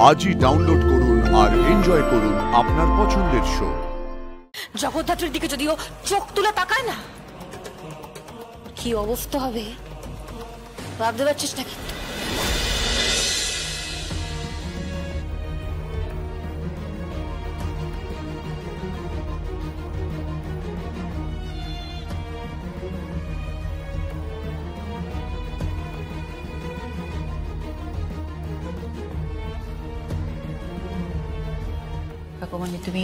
আজই ডাউনলোড করুন আর এনজয় করুন আপনার পছন্দের শো। জগদ্ধাত্রীর দিকে যদিও চোখ তুলে তাকায় না, কি অবস্থা হবে ভাবতে পারছিস নাকি? কাকুমণি, তুমি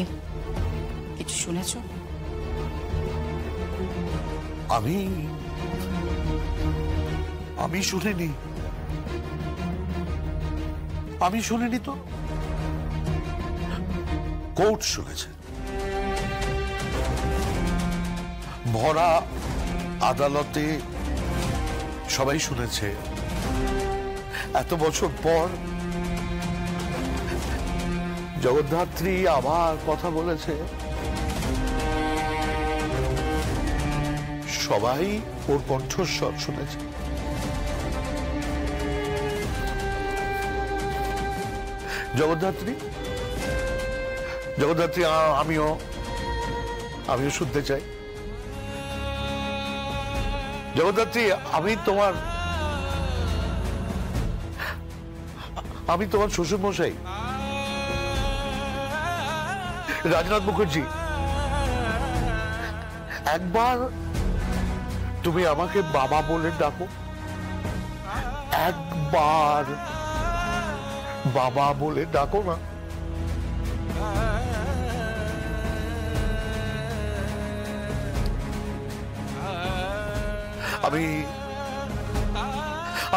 কিছু শুনেছো? আমি শুনিনি। আমি শুনিনি তো। কোর্ট শুনেছে, ভরা আদালতে সবাই শুনেছে। এত বছর পর জগদ্ধাত্রী আবার কথা বলেছে, সবাই ওর কণ্ঠস্বর শুনেছে। জগদ্ধাত্রী আমিও শুনতে চাই। জগদ্ধাত্রী, আমি তোমার শ্বশুর মশাই রাজনাথ মুখার্জি। একবার তুমি আমাকে বাবা বলে ডাকো, একবার বাবা বলে ডাকো না।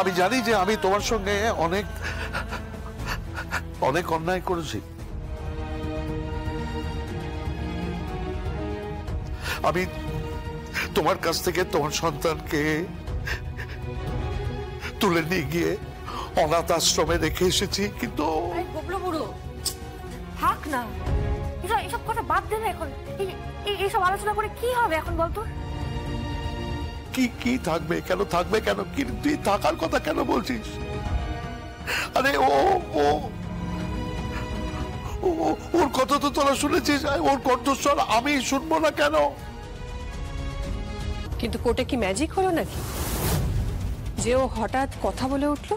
আমি জানি যে আমি তোমার সঙ্গে অনেক অনেক অন্যায় করেছি। আমি তোমার কাছ থেকে তোমার সন্তানকে তুলে নিয়ে গিয়ে অনাথ আশ্রমে রেখে এসেছি, কিন্তু থাক না, এসব কথা বাদ দে না। এখন এইসব আলোচনা করে কি হবে এখন বলতো? কি থাকবে কেন, থাকবে কেন? কি তুই থাকার কথা কেন বলছিস? আরে ওর কথা তো তোরা শুনেছিস, ওর কণ্ঠস্বর আমি শুনবো না কেন? কিন্তু কোর্টে কি ম্যাজিক হলো নাকি যে ও হঠাৎ কথা বলে উঠলো?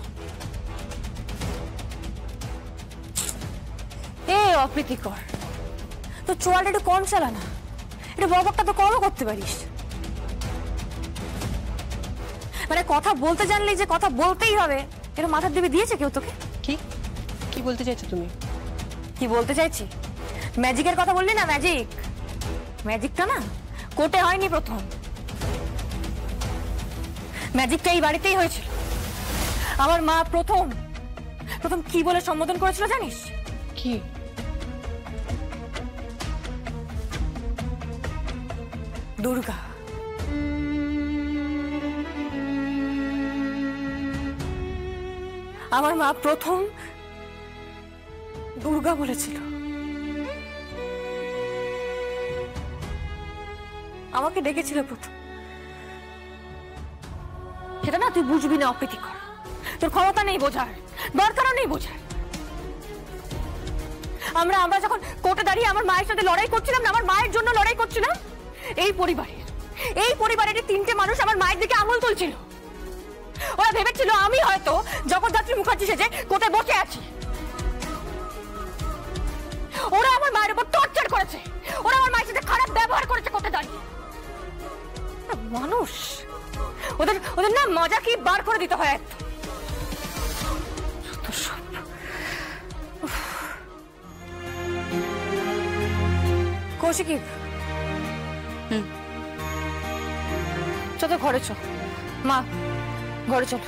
অপ্রীতিকর, তো চোয়ালটা একটু কম চালা না, একটু বকবকটা তো কমও করতে পারিস। মানে কথা বলতে জানলেই যে কথা বলতেই হবে এটা মাথার দিবে দিয়েছে কেউ তোকে? কি বলতে চাইছো তুমি? কি বলতে চাইছি? ম্যাজিকের কথা বললি না, ম্যাজিকটা না কোর্টে হয়নি প্রথম, ম্যাজিকটা এই বাড়িতেই হয়েছিল। আমার মা প্রথম কি বলে সম্বোধন করেছিল জানিস? কি? দুর্গা। আমার মা প্রথম দুর্গা বলেছিল। আমাকে ডেকেছিল প্রথম। সেটা না তুই বুঝবি না, অপ্রীতিকর। তোর ক্ষমতা নেই বোঝার, দরকারও নেই বোঝার। আমরা যখন কোর্টে দাঁড়িয়ে আমার মায়ের সাথে লড়াই করছিলাম না, আমার মায়ের জন্য লড়াই করছিলাম, এই পরিবারের তিনটে মানুষ আমার মায়ের দিকে আঙুল তুলছিল। ওরা ভেবেছিল আমি হয়তো জগদ্ধাত্রী মুখার্জি সেজে কোর্টে বসে আছি। ওরা আমার মায়ের উপর টর্চার করেছে, ওরা আমার মায়ের সাথে খারাপ ব্যবহার করেছে কোর্টে দাঁড়িয়ে। মানুষ ওদের না মজা কি বার করে দিতে হয়। কৌশিকী, চলো ঘরে চল। মা, ঘরে চলো।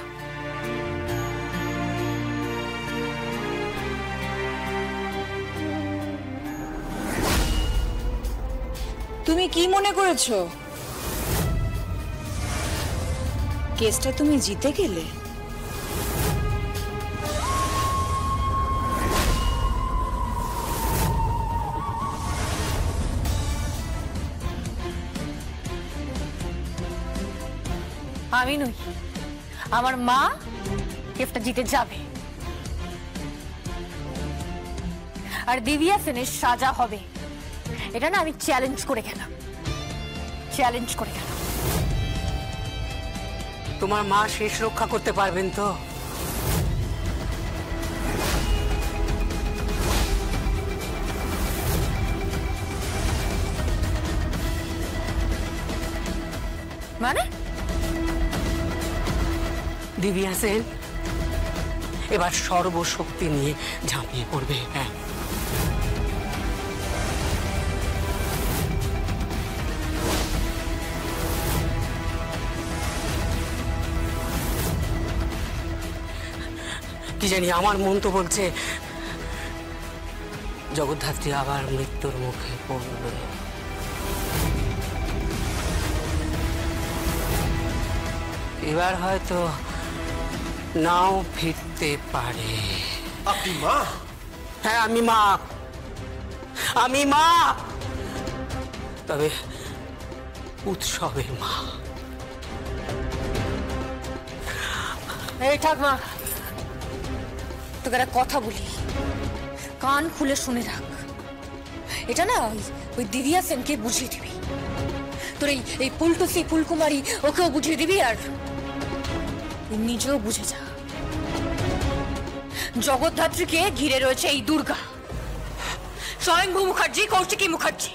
তুমি কি মনে করেছো কেসটা তুমি জিতে গেলে? আমি নই, আমার মা কেসটা জিতে যাবে। আর দিব্যা সেনের সাজা হবে, এটা না আমি চ্যালেঞ্জ করে গেলাম। তোমার মা শেষ রক্ষা করতে পারবেন তো? মানে দিব্যা সেন এবার সর্বশক্তি নিয়ে ঝাঁপিয়ে পড়বে। হ্যাঁ, কি জানি, আমার মন তো বলছে জগদ্ধাত্রী আবার মৃত্যুর মুখে পড়বে। এবার হয়তো নাও ফিরতে পারে। আপনি মা? হ্যাঁ, আমি মা, তবে উৎসবের মা। এই ঠাকমা, তোকে একটা কথা বলি, কান খুলে শুনে রাখ। এটা না ওই দিব্যা সেনকে বুঝিয়ে দিবি, তোর এই ফুলটুসি ফুলকুমারী ওকেও বুঝিয়ে দিবি, আর নিজেও বুঝে যা, জগদ্ধাত্রীকে ঘিরে রয়েছে এই দুর্গা, স্বয়ংভূ মুখার্জি, কৌশিকী মুখার্জি।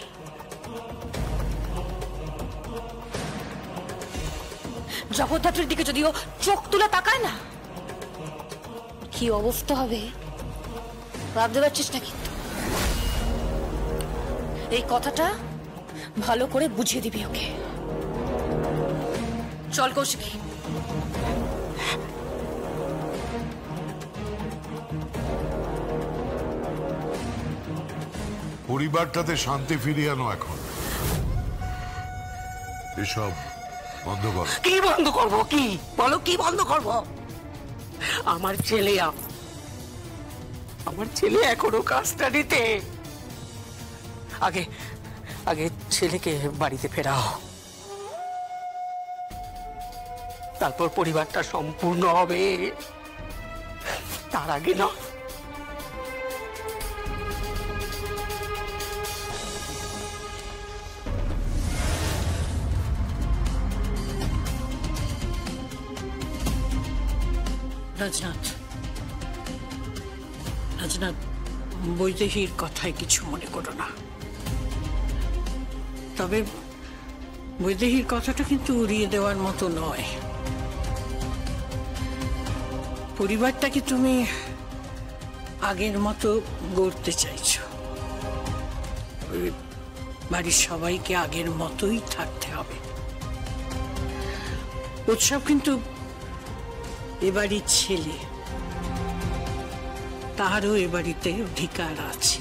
জগদ্ধাত্রীর দিকে যদিও চোখ তুলে তাকায় না, কি অবস্থা হবে ভাবতে পারছিস না? কিন্তু এই কথাটা ভালো করে বুঝিয়ে দিবি ওকে। চল কৌশিকী। পরিবারটাতে শান্তি ফিরিয়ে আনো এখন। এসব বন্ধ করো। কি বন্ধ করবো? কি বলো, কি বন্ধ করবো? আমার ছেলে এখনো কাস্টাডিতে। আগে ছেলেকে বাড়িতে ফেরাও, তারপর পরিবারটা সম্পূর্ণ হবে, তার আগে না। রাজনাথ, বৈদেহীর কথায় কিছু মনে করো না, তবে বৈদেহীর কথাটা কিন্তু উড়িয়ে দেওয়ার মতো নয়। পরিবারটাকে তুমি আগের মতো গড়তে চাইছো, বাড়ির সবাইকে আগের মতোই থাকতে হবে। উৎসব কিন্তু এবাড়ির ছেলে, তারও এ বাড়িতে অধিকার আছে।